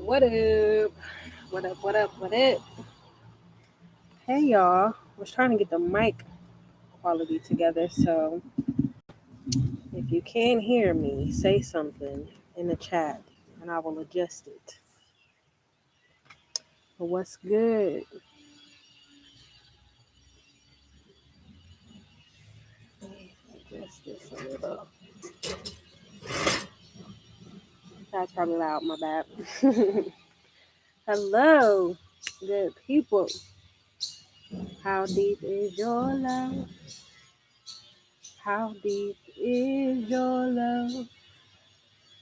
What up? What up? What up? What up? Hey y'all. I was trying to get the mic quality together, so if you can hear me, say something in the chat and I will adjust it. But what's good? Adjust this a little. That's probably loud, my bad. Hello, good people. How deep is your love? How deep is your love?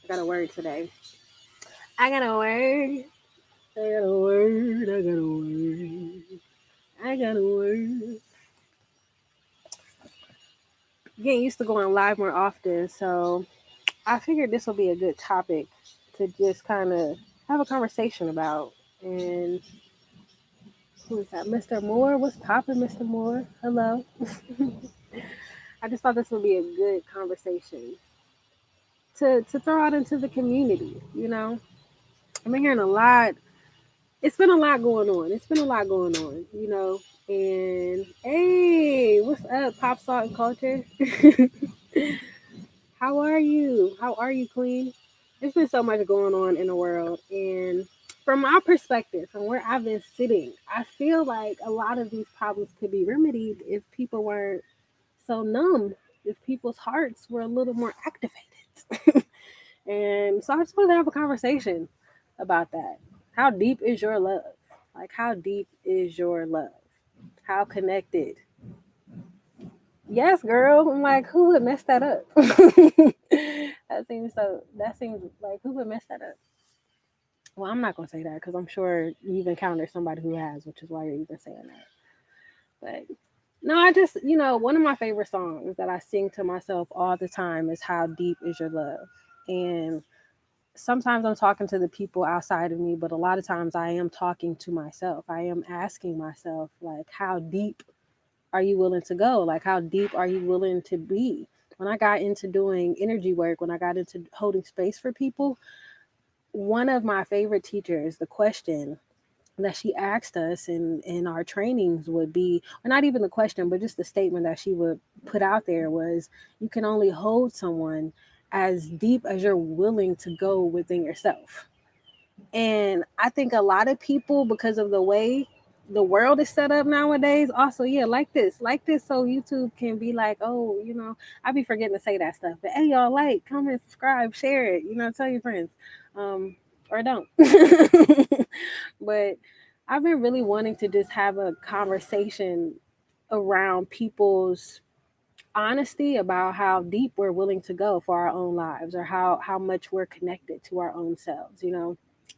I got a word today. I got a word. I got a word. I got a word. I got a word. Getting used to going live more often, so I figured this will be a good topic to just kind of have a conversation about. And who is that? Mr. Moore? What's poppin', Mr. Moore? Hello. I just thought this would be a good conversation to throw out into the community. I've been hearing a lot. It's been a lot going on. It's been a lot going on. And hey, what's up, Pop Salt and Culture? How are you? How are you, Queen? There's been so much going on in the world. And from my perspective, from where I've been sitting, I feel like a lot of these problems could be remedied if people weren't so numb, if people's hearts were a little more activated. And so I just wanted to have a conversation about that. How deep is your love? Like, how deep is your love? How connected? Yes, girl. I'm like, who would mess that up? That seems like who would mess that up? Well, I'm not gonna say that because I'm sure you've encountered somebody who has, which is why you're even saying that. But no, I just, one of my favorite songs that I sing to myself all the time is How Deep Is Your Love? And sometimes I'm talking to the people outside of me, but a lot of times I am talking to myself. I am asking myself, like, how deep are you willing to go? Like, how deep are you willing to be? When I got into doing energy work, when I got into holding space for people, one of my favorite teachers, the question that she asked us in our trainings would be, or not even the question, but just the statement that she would put out there was, you can only hold someone as deep as you're willing to go within yourself. And I think a lot of people, because of the way the world is set up nowadays, also, yeah, like this, so YouTube can be like, oh, I be forgetting to say that stuff. But hey, y'all, like, comment, subscribe, share it, tell your friends. Or don't. But I've been really wanting to just have a conversation around people's honesty about how deep we're willing to go for our own lives, or how much we're connected to our own selves.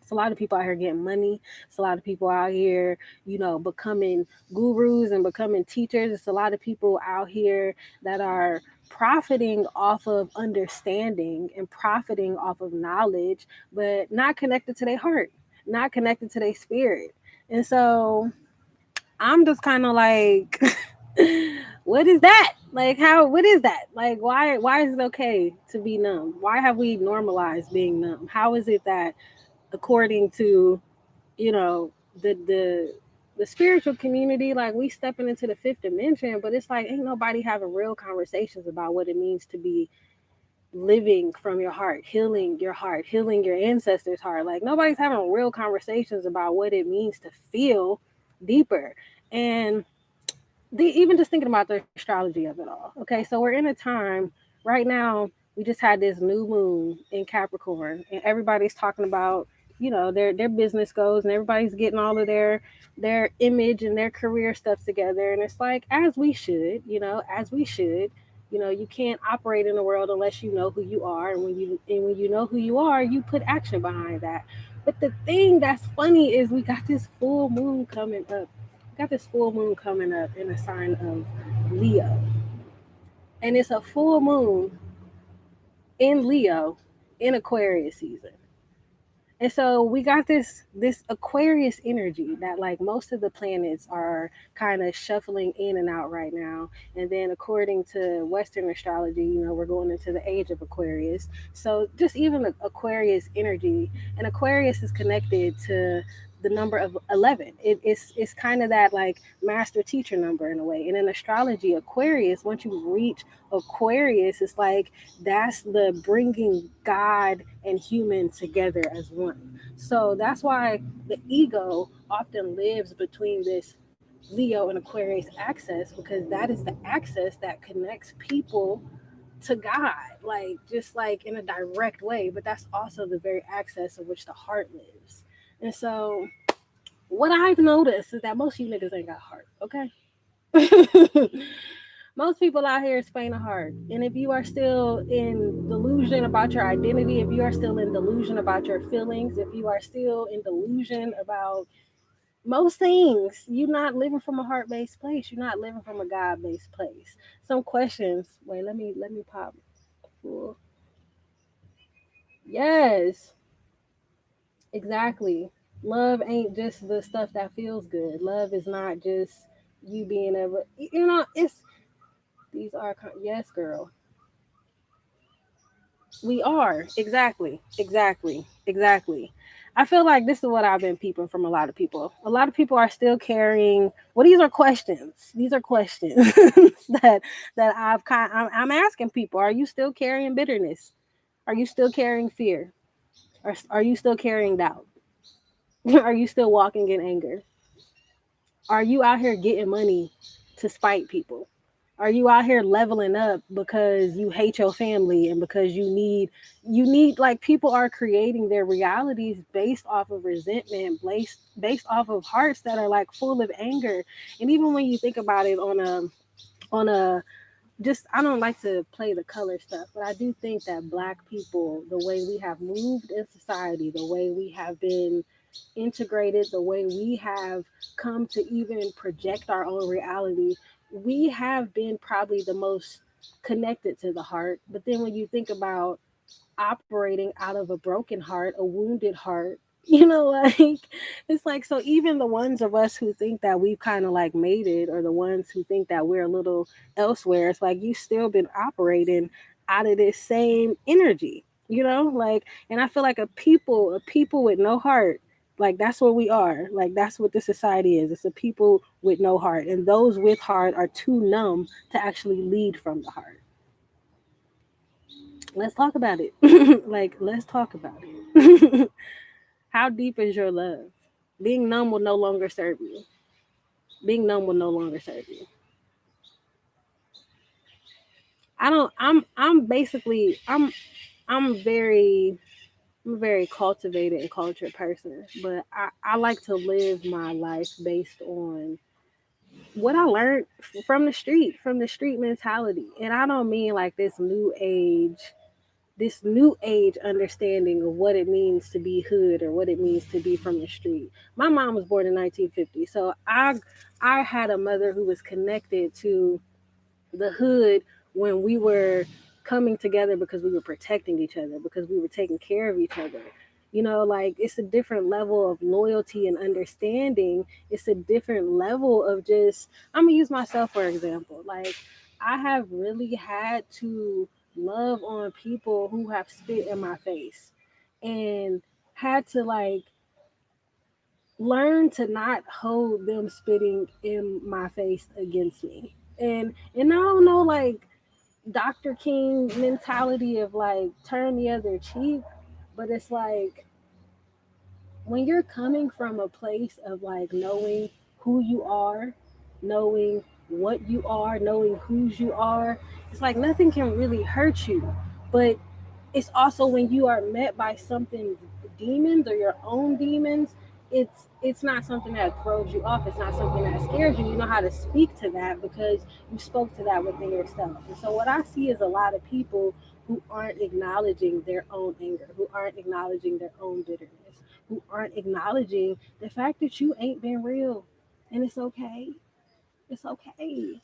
It's a lot of people out here getting money. It's a lot of people out here, becoming gurus and becoming teachers. It's a lot of people out here that are profiting off of understanding and profiting off of knowledge, but not connected to their heart, not connected to their spirit. And so I'm just kind of like, what is that? Like, what is that? Like, why is it okay to be numb? Why have we normalized being numb? How is it that, according to, you know, the spiritual community, like, we stepping into the fifth dimension, but it's like ain't nobody having real conversations about what it means to be living from your heart, healing your ancestors' heart. Like, nobody's having real conversations about what it means to feel deeper. And even just thinking about the astrology of it all. Okay, so we're in a time right now. We just had this new moon in Capricorn, and everybody's talking about, their business goals, and everybody's getting all of their image and their career stuff together. And it's like, as we should, as we should. You can't operate in the world unless you know who you are, and when you know who you are, you put action behind that. But the thing that's funny is we got this full moon coming up. Got this full moon coming up in a sign of Leo. And it's a full moon in Leo in Aquarius season. And so we got this Aquarius energy that like most of the planets are kind of shuffling in and out right now. And then according to Western astrology, we're going into the age of Aquarius. So just even the Aquarius energy, and Aquarius is connected to the number of 11. It's kind of that like master teacher number in a way. And in astrology, Aquarius, once you reach Aquarius, it's like that's the bringing God and human together as one. So that's why the ego often lives between this Leo and Aquarius axis, because that is the axis that connects people to God, like just like in a direct way. But that's also the very axis of which the heart lives. And so what I've noticed is that most of you niggas ain't got heart, okay? Most people out here is faint of heart. And if you are still in delusion about your identity, if you are still in delusion about your feelings, if you are still in delusion about most things, you're not living from a heart-based place. You're not living from a God-based place. Some questions. Wait, let me pop. Full. Yes, exactly. Love ain't just the stuff that feels good. Love is not just you being able. It's these are yes, girl. We are. Exactly. Exactly. Exactly. I feel like this is what I've been peeping from a lot of people. A lot of people are still carrying, well, these are questions. These are questions that I'm asking people. Are you still carrying bitterness? Are you still carrying fear? Are you still carrying doubt? Are you still walking in anger? Are you out here getting money to spite people? Are you out here leveling up because you hate your family and because you need like people are creating their realities based off of resentment, based off of hearts that are like full of anger. And even when you think about it on a just, I don't like to play the color stuff, but I do think that black people, the way we have moved in society, the way we have been integrated, the way we have come to even project our own reality, we have been probably the most connected to the heart. But then when you think about operating out of a broken heart, a wounded heart, like it's like, so even the ones of us who think that we've kind of like made it, or the ones who think that we're a little elsewhere, it's like you still been operating out of this same energy, like. And I feel like a people with no heart, like that's what we are, like that's what the society is. It's a people with no heart, and those with heart are too numb to actually lead from the heart. Let's talk about it. Like, let's talk about it. How deep is your love? Being numb will no longer serve you. Being numb will no longer serve you. I don't. I'm basically. I'm a very cultivated and cultured person, but I like to live my life based on what I learned from the street mentality. And I don't mean like this new age understanding of what it means to be hood or what it means to be from the street. My mom was born in 1950, so I had a mother who was connected to the hood when we were coming together because we were protecting each other, because we were taking care of each other. Like it's a different level of loyalty and understanding. It's a different level of just, I'm gonna use myself for example. Like I have really had to love on people who have spit in my face, and had to like learn to not hold them spitting in my face against me. And I don't know, like Dr. King mentality of like turn the other cheek, but it's like when you're coming from a place of like knowing who you are, knowing what you are, knowing whose you are, it's like nothing can really hurt you. But it's also when you are met by something, demons or your own demons, it's not something that throws you off. It's not something that scares you. You know how to speak to that because you spoke to that within yourself. And so what I see is a lot of people who aren't acknowledging their own anger, who aren't acknowledging their own bitterness, who aren't acknowledging the fact that you ain't been real. And it's okay. It's okay.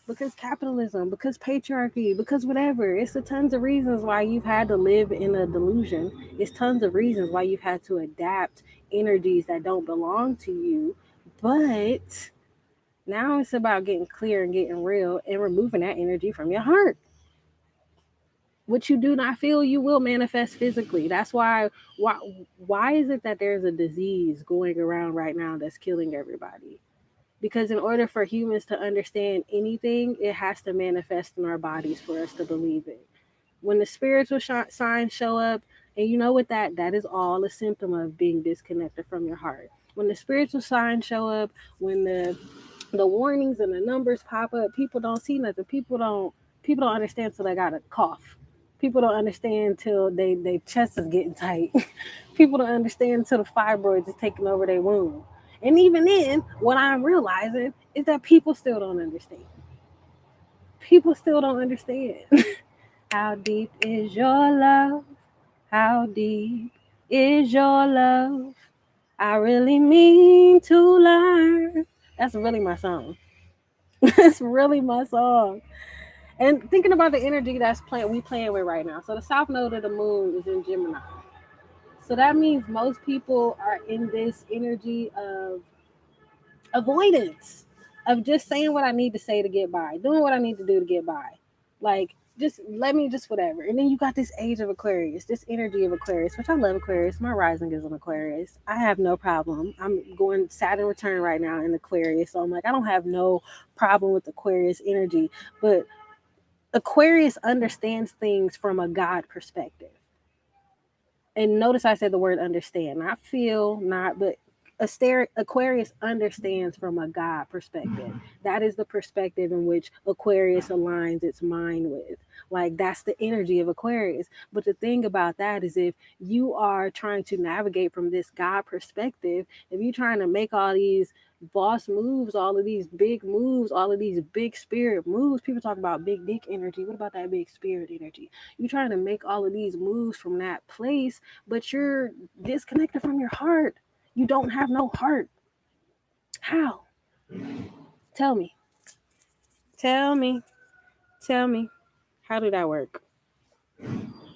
because capitalism, because patriarchy, because whatever. It's a tons of reasons why you've had to live in a delusion. It's tons of reasons why you've had to adapt energies that don't belong to you. But now it's about getting clear and getting real and removing that energy from your heart. What you do not feel, you will manifest physically. That's why why is it that there's a disease going around right now that's killing everybody? Because in order for humans to understand anything, it has to manifest in our bodies for us to believe it. When the spiritual signs show up, and you know what, that is all a symptom of being disconnected from your heart. When the spiritual signs show up, when the warnings and the numbers pop up, people don't see nothing. People don't understand till they got a cough. People don't understand till they chest is getting tight. People don't understand until the fibroids is taking over their womb. And even then, what I'm realizing is that people still don't understand. People still don't understand. How deep is your love? How deep is your love? I really mean to learn. That's really my song. That's really my song. And thinking about the energy that's we playing with right now. So the south node of the moon is in Gemini. So that means most people are in this energy of avoidance, of just saying what I need to say to get by, doing what I need to do to get by. Like, just let me just whatever. And then you got this age of Aquarius, this energy of Aquarius, which I love Aquarius. My rising is an Aquarius. I have no problem. I'm going Saturn return right now in Aquarius. So I'm like, I don't have no problem with Aquarius energy. But Aquarius understands things from a God perspective. And notice I said the word understand, not feel, not, but Aquarius understands from a God perspective. That is the perspective in which Aquarius aligns its mind with. Like, that's the energy of Aquarius. But the thing about that is, if you are trying to navigate from this God perspective, if you're trying to make all these boss moves, all of these big moves, all of these big spirit moves, people talk about big dick energy. What about that big spirit energy? You're trying to make all of these moves from that place, but you're disconnected from your heart. You don't have no heart. How? Tell me. Tell me. Tell me. How did that work?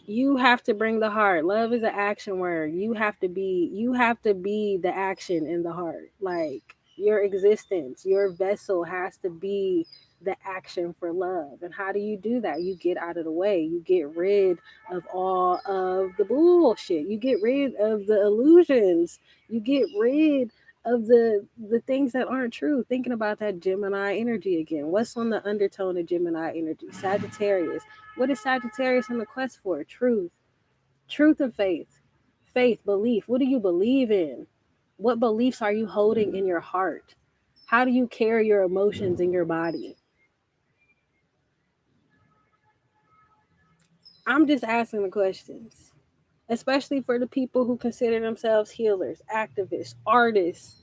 You have to bring the heart. Love is an action word. You have to be the action in the heart. Like, your existence, your vessel has to be the action for love. And how do you do that? You get out of the way. You get rid of all of the bullshit. You get rid of the illusions. You get rid of the things that aren't true. Thinking about that Gemini energy again. What's on the undertone of Gemini energy? Sagittarius. What is Sagittarius on the quest for? Truth. Truth and faith. Faith, belief. What do you believe in? What beliefs are you holding in your heart? How do you carry your emotions in your body? I'm just asking the questions, especially for the people who consider themselves healers, activists, artists,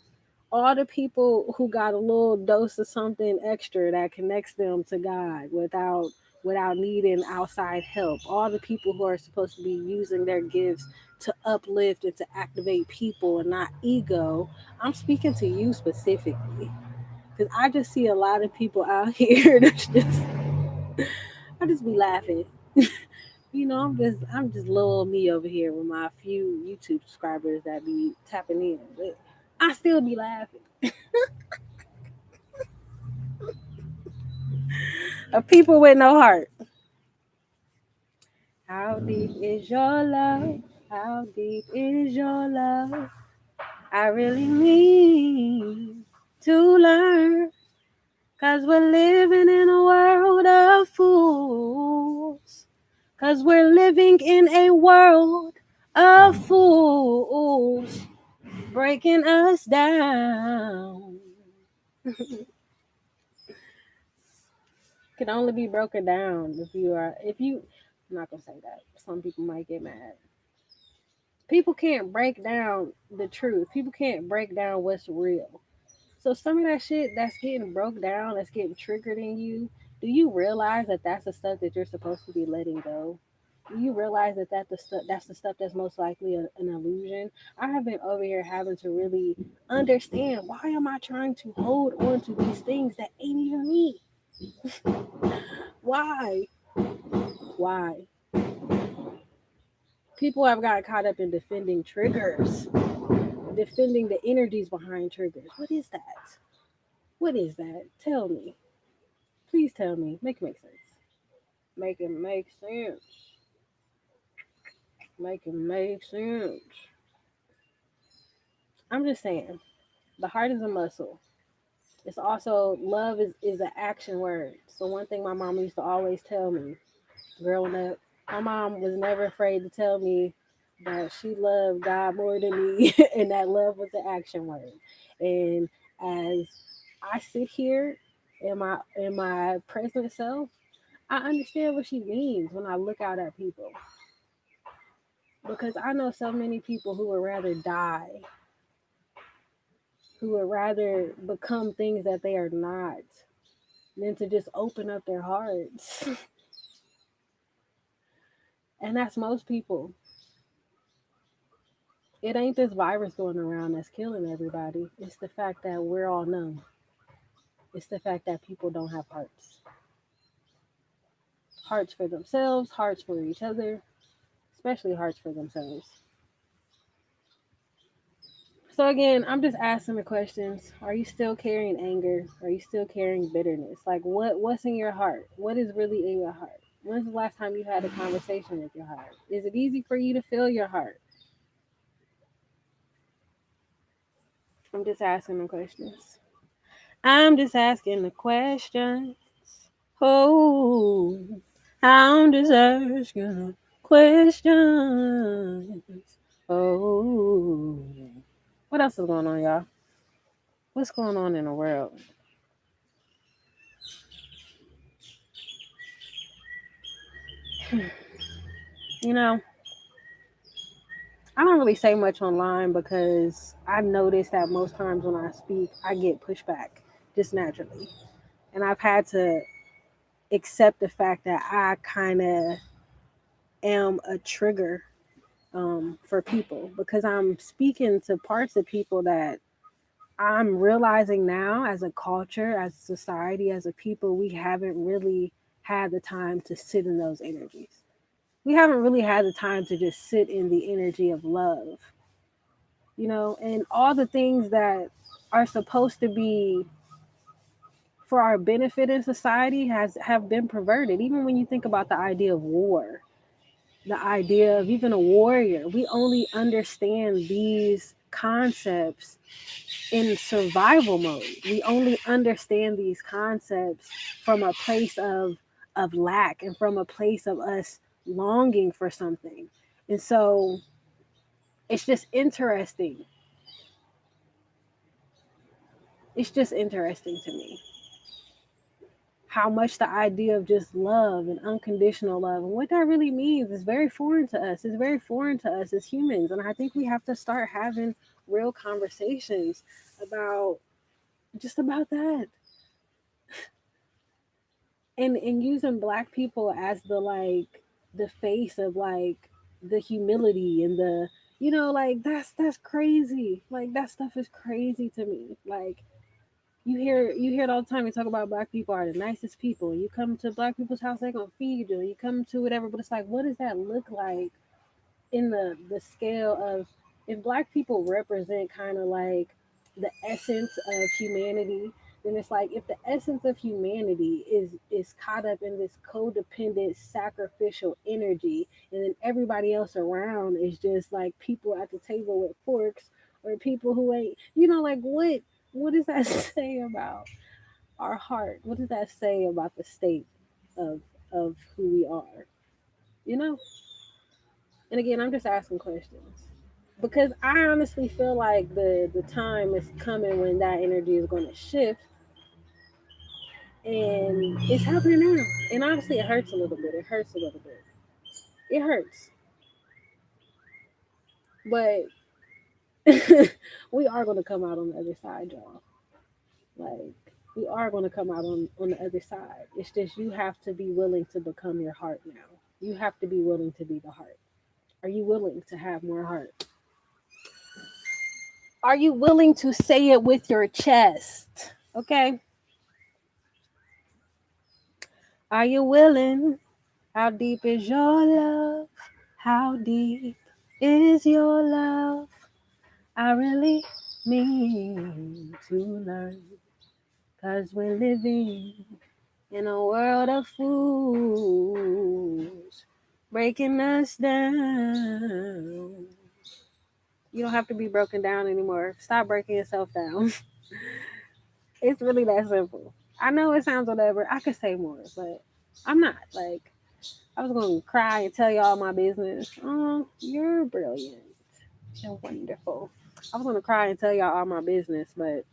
all the people who got a little dose of something extra that connects them to God without needing outside help. All the people who are supposed to be using their gifts to uplift and to activate people and not ego. I'm speaking to you specifically because I just see a lot of people out here that's just I just be laughing. I'm just little me over here with my few YouTube subscribers that be tapping in, but I still be laughing. Of people with no heart. How deep is your love? How deep is your love? I really need to learn. Cause we're living in a world of fools. Cause we're living in a world of fools. Breaking us down. Can only be broken down if you I'm not gonna say that. Some people might get mad. People can't break down the truth. People can't break down what's real. So some of that shit that's getting broke down, that's getting triggered in you, do you realize that that's the stuff that you're supposed to be letting go? Do you realize that's the stuff that's most likely an illusion? I have been over here having to really understand, why am I trying to hold on to these things that ain't even me? Why? Why? People have got caught up in defending triggers, defending the energies behind triggers. What is that? What is that? Tell me. Please tell me. Make it make sense. Make it make sense. Make it make sense. I'm just saying, the heart is a muscle. It's also love is an action word. So one thing my mom used to always tell me growing up, my mom was never afraid to tell me that she loved God more than me and that love was the action word. And as I sit here in my present self, I understand what she means when I look out at people. Because I know so many people who would rather die, who would rather become things that they are not than to just open up their hearts. And that's most people. It ain't this virus going around that's killing everybody. It's the fact that we're all numb. It's the fact that people don't have hearts. Hearts for themselves, hearts for each other, especially hearts for themselves. So again, I'm just asking the questions. Are you still carrying anger? Are you still carrying bitterness? Like what's in your heart? What is really in your heart? When's the last time you had a conversation with your heart? Is it easy for you to feel your heart? I'm just asking the questions. I'm just asking the questions. Oh, I'm just asking questions. Oh, what else is going on, y'all? What's going on in the world? You know, I don't really say much online because I notice that most times when I speak, I get pushback just naturally. And I've had to accept the fact that I kind of am a trigger for people because I'm speaking to parts of people that I'm realizing now as a culture, as a society, as a people, we haven't really had the time to sit in those energies. We haven't really had the time to just sit in the energy of love, and all the things that are supposed to be for our benefit in society have been perverted. Even when you think about the idea of war, the idea of even a warrior, we only understand these concepts in survival mode. We only understand these concepts from a place of lack and from a place of us longing for something. And so it's just interesting. It's just interesting to me how much the idea of just love and unconditional love and what that really means is very foreign to us. It's very foreign to us as humans. And I think we have to start having real conversations about just about that. And using black people as the face of the humility and the like that's crazy. Like that stuff is crazy to me. Like you hear it all the time. You talk about black people are the nicest people. You come to black people's house, they're gonna feed you. You come to whatever, but it's like, what does that look like in the scale of if black people represent kind of like the essence of humanity, then it's like if the essence of humanity is caught up in this codependent sacrificial energy, and then everybody else around is just like people at the table with forks or people who ain't, like what does that say about our heart? What does that say about the state of who we are, you know and again, I'm just asking questions because I honestly feel like the time is coming when that energy is going to shift, and it's happening now. And honestly, it hurts a little bit. It hurts a little bit. It hurts, but we are going to come out on the other side, y'all. Like we are going to come out on the other side. It's just you have to be willing to become your heart now. You have to be willing to be the heart. Are you willing to have more heart? Are you willing to say it with your chest? Okay. Are you willing? How deep is your love? How deep is your love? I really mean to learn. 'Cause we're living in a world of fools breaking us down. You don't have to be broken down anymore. Stop breaking yourself down. It's really that simple. I know it sounds whatever. I could say more, but I'm not. Like, I was going to cry and tell y'all my business. Oh, you're brilliant and wonderful. I was going to cry and tell y'all all my business, but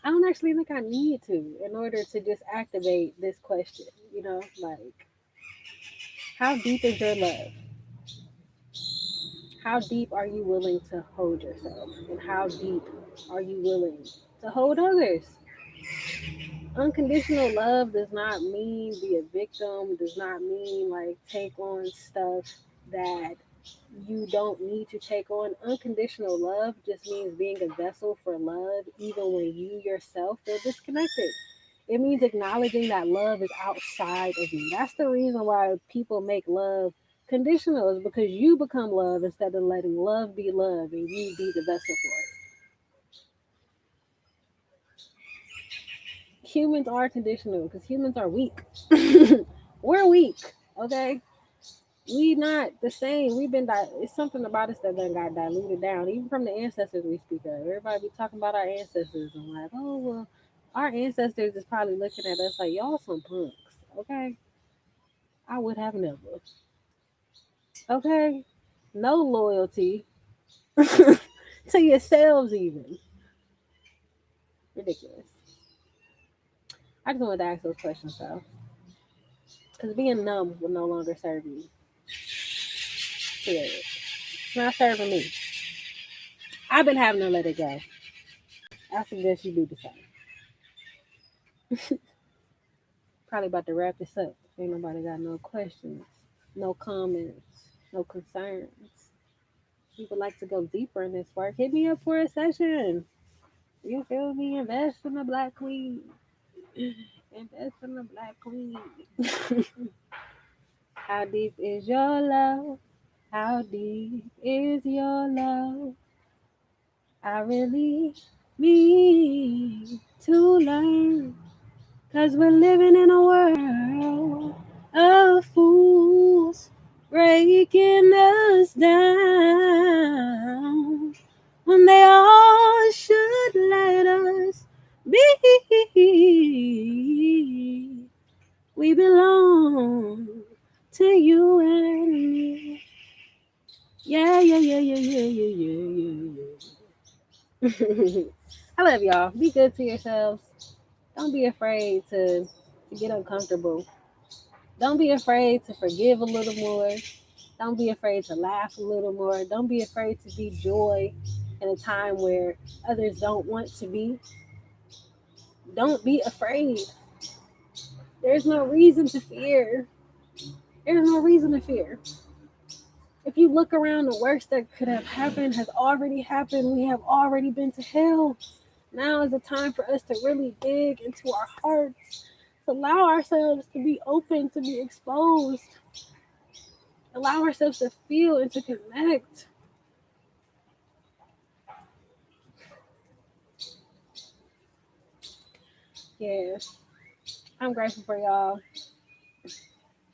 I don't actually think I need to in order to just activate this question. Like, how deep is your love? How deep are you willing to hold yourself? And how deep are you willing to hold others? Unconditional love does not mean be a victim, does not mean like take on stuff that you don't need to take on. Unconditional love just means being a vessel for love, even when you yourself feel disconnected. It means acknowledging that love is outside of you. That's the reason why people make love conditional, is because you become love instead of letting love be love and you be the vessel for it. Humans are conditional because humans are weak. We're weak, okay? We not the same. It's something about us that then got diluted down, even from the ancestors we speak of. Everybody be talking about our ancestors and like, oh well, our ancestors is probably looking at us like y'all some punks. Okay, I would have never. Okay, no loyalty to yourselves even. Ridiculous. I just wanted to ask those questions though, because being numb will no longer serve you. Period. It's not serving me. I've been having to let it go. I suggest you do the same. Probably about to wrap this up. Ain't nobody got no questions, no comments, no concerns. People like to go deeper in this work. Hit me up for a session. You feel me? Invest in the Black Queen. Invest in the Black Queen. How deep is your love? How deep is your love? I really need to learn. 'Cause we're living in a world of fools breaking us down when they all should let us be. We belong to you and me. Yeah, yeah, yeah, yeah, yeah, yeah, yeah, yeah. I love y'all. Be good to yourselves. Don't be afraid to get uncomfortable. Don't be afraid to forgive a little more. Don't be afraid to laugh a little more. Don't be afraid to be joy in a time where others don't want to be. Don't be afraid. There's no reason to fear. There's no reason to fear. If you look around, the worst that could have happened has already happened. We have already been to hell. Now is the time for us to really dig into our hearts, to allow ourselves to be open, to be exposed, allow ourselves to feel and to connect. Yeah, I'm grateful for y'all.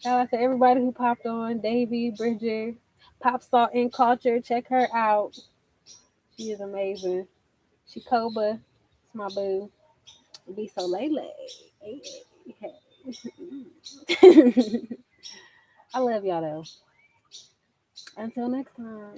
Shout out to everybody who popped on. Davy, Bridget, Pop Salt in Culture. Check her out. She is amazing. She Koba. It's my boo. Be so lele. Hey, hey. I love y'all though. Until next time.